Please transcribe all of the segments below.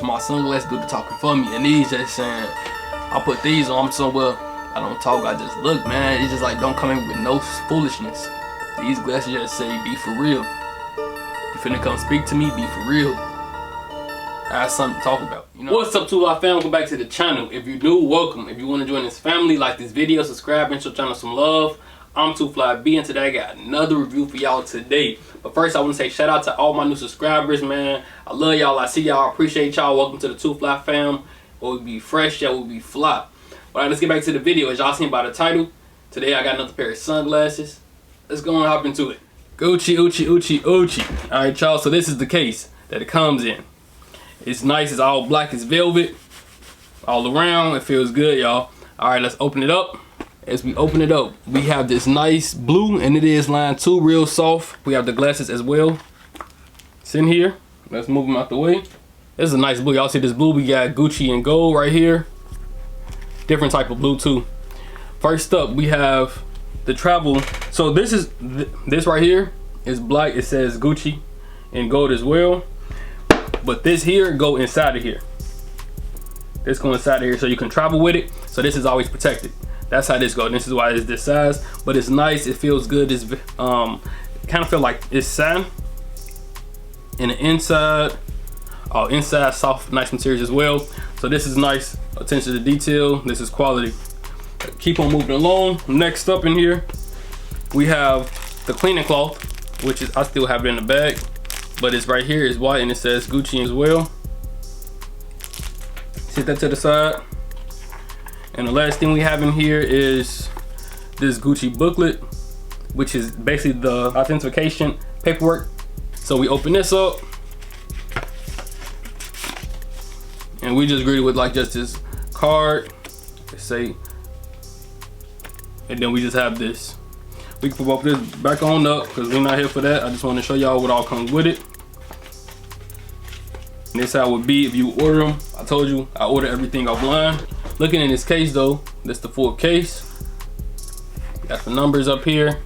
My sunglasses do the talking for me, and these just saying, I put these on, so well, I don't talk, I just look, man. It's just like, don't come in with no foolishness. These glasses just say, be for real. You finna come speak to me, be for real. I have something to talk about, you know? What's up, 2 Fly fam? Welcome back to the channel. If you're new, welcome. If you want to join this family, like this video, subscribe, and show channel some love. I'm 2 Fly B, and today I got another review for y'all today. But first, I want to say shout out to all my new subscribers, man. I love y'all. I see y'all. I appreciate y'all. Welcome to the 2 Fly fam. We'll be fresh, y'all will be fly. All right, let's get back to the video. As y'all seen by the title, today I got another pair of sunglasses. Let's go and hop into it. Gucci, Uchi, Uchi, Uchi. All right, y'all. So this is the case that it comes in. It's nice. It's all black. It's velvet all around. It feels good, y'all. All right, let's open it up. As we open it up, we have this nice blue, and it is line 2, real soft. We have the glasses as well. It's in here. Let's move them out the way. This is a nice blue. Y'all see this blue? We got Gucci and gold right here. Different type of blue too. First up, we have the travel. So this right here is black. It says Gucci and gold as well. But this here go inside of here. This go inside of here so you can travel with it. So this is always protected. That's how this goes. This is why it's this size, but it's nice. It feels good. It's kind of feel like it's satin. And the inside, inside soft, nice materials as well. So this is nice. Attention to detail. This is quality. Keep on moving along. Next up in here, we have the cleaning cloth, which is I still have it in the bag, but it's right here. It's white and it says Gucci as well. Set that to the side. And the last thing we have in here is this Gucci booklet, which is basically the authentication paperwork. So we open this up, and we just greet it with like just this card, say, and then we just have this. We can put both this back on up because we're not here for that. I just want to show y'all what all comes with it. And this how it would be if you order them. I told you I order everything offline. Looking in this case though, this the full case. Got the numbers up here.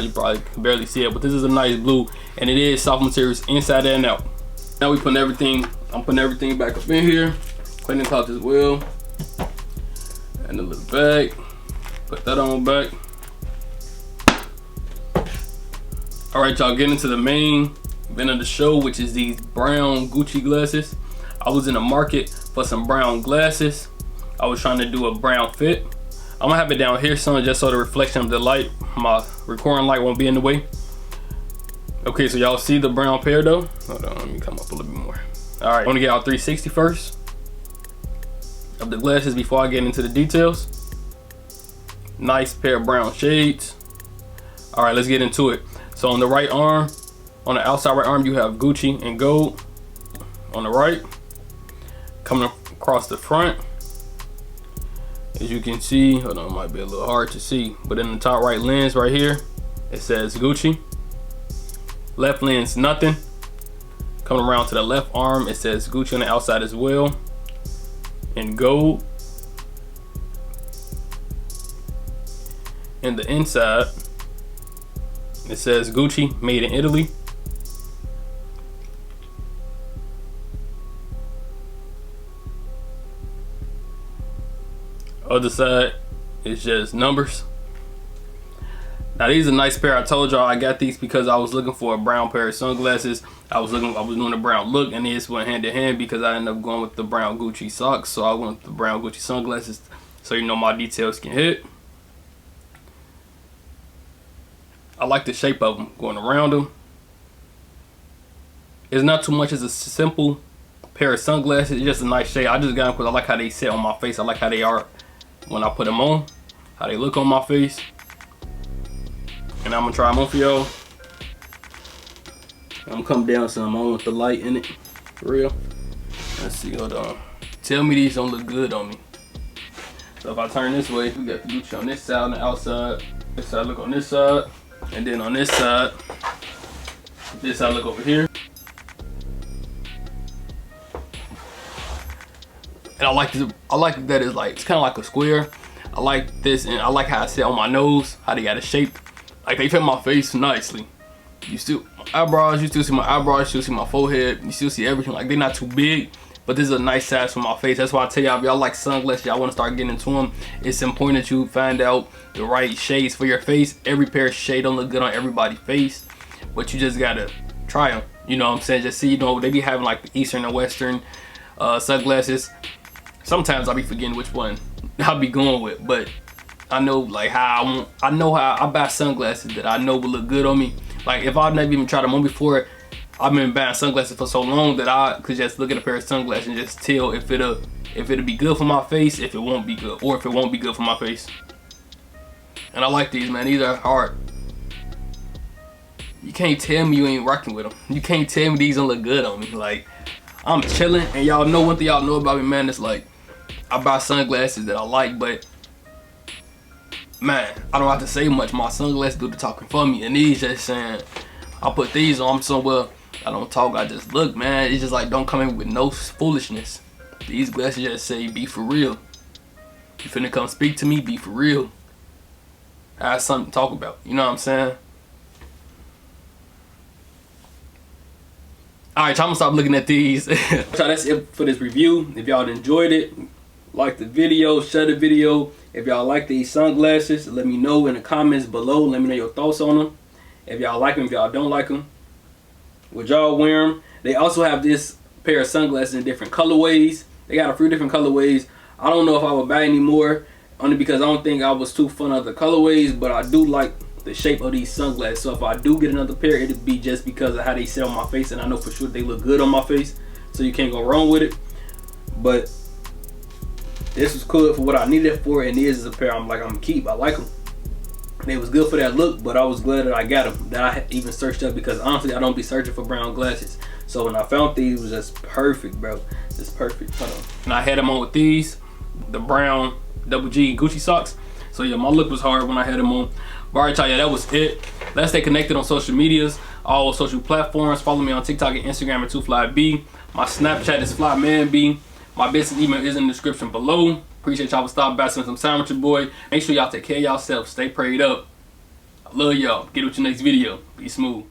You probably can barely see it, but this is a nice blue, and it is soft materials inside and out. Now we putting everything. I'm putting everything back up in here. Cleaning cloth as well, and the little bag. Put that on back. All right, y'all, getting into the main event of the show, which is these brown Gucci glasses. I was in the market for some brown glasses. I was trying to do a brown fit. I'm gonna have it down here, son, just so the reflection of the light, my recording light won't be in the way. Okay, so y'all see the brown pair though? Hold on, let me come up a little bit more. All right, I wanna get out 360 first of the glasses before I get into the details. Nice pair of brown shades. All right, let's get into it. So on the right arm, on the outside right arm, you have Gucci and gold. On the right, coming across the front, as you can see, hold on, it might be a little hard to see, but in the top right lens right here, it says Gucci. Left lens, nothing. Coming around to the left arm, it says Gucci on the outside as well, in gold. In the inside, it says Gucci, made in Italy. Other side is just numbers. Now these are a nice pair. I told y'all I got these because I was looking for a brown pair of sunglasses. I was doing a brown look, and this went hand in hand because I ended up going with the brown Gucci socks. So I went with the brown Gucci sunglasses, so you know my details can hit. I like the shape of them going around them. It's not too much. It's a simple pair of sunglasses. It's just a nice shape. I just got them because I like how they sit on my face. I like how they are when I put them on, how they look on my face. And I'm gonna try them on for y'all. I'm gonna come down some. I want the light in it, for real. Let's see, hold on. Tell me these don't look good on me. So if I turn this way, we got the Gucci on this side, on the outside. This side look on this side, and then on this side look over here. And I like that it's like, it's kind of like a square. I like this, and I like how I sit on my nose, how they got a shape. Like they fit my face nicely. You still, my eyebrows, you still see my eyebrows, you still see my forehead, you still see everything. Like they're not too big, But this is a nice size for my face. That's why I tell y'all, if y'all like sunglasses, y'all want to start getting into them, it's important that you find out the right shades for your face. Every pair of shade don't look good on everybody's face, but you just gotta try them. You know what I'm saying? Just see, you know, they be having like the Eastern and Western sunglasses. Sometimes I'll be forgetting which one I'll be going with, but I know like how I buy sunglasses that I know will look good on me. Like if I've never even tried them on before, I've been buying sunglasses for so long that I could just look at a pair of sunglasses and just tell if it'll be good for my face, if it won't be good, or if it won't be good for my face. And I like these, man. These are hard. You can't tell me you ain't rocking with them. You can't tell me these don't look good on me. Like, I'm chilling, and y'all know one thing y'all know about me, man. It's like I buy sunglasses that I like, but man, I don't have to say much. My sunglasses do the talking for me, and these just saying, I put these on somewhere. I don't talk, I just look, man. It's just like, don't come in with no foolishness. These glasses just say, be for real. You finna come speak to me, be for real. I have something to talk about, you know what I'm saying? Alright, I'm gonna stop looking at these. So that's it for this review. If y'all enjoyed it, like the video, share the video. If y'all like these sunglasses, let me know in the comments below. Let me know your thoughts on them. If y'all like them, if y'all don't like them, would y'all wear them? They also have this pair of sunglasses in different colorways. They got a few different colorways. I don't know if I would buy any more, only because I don't think I was too fond of the colorways, but I do like the shape of these sunglasses. So if I do get another pair, it'd be just because of how they sit on my face, and I know for sure they look good on my face, so you can't go wrong with it. But this was cool for what I needed it for, and this is a pair I'm gonna keep. I like them. They was good for that look, but I was glad that I got them, that I even searched up, because honestly I don't be searching for brown glasses. So when I found these, it was just perfect, bro. Just perfect. Hold on. And I had them on with these, the brown double G Gucci socks. So yeah, my look was hard when I had them on. But alright, y'all, yeah, that was it. Let's stay connected on social medias, all social platforms. Follow me on TikTok and Instagram at 2FlyB. My Snapchat is FlyManB. My business email is in the description below. Appreciate y'all for stopping by, spending some time with your boy. Make sure y'all take care of yourself. Stay prayed up. I love y'all. Get with your next video. Be smooth.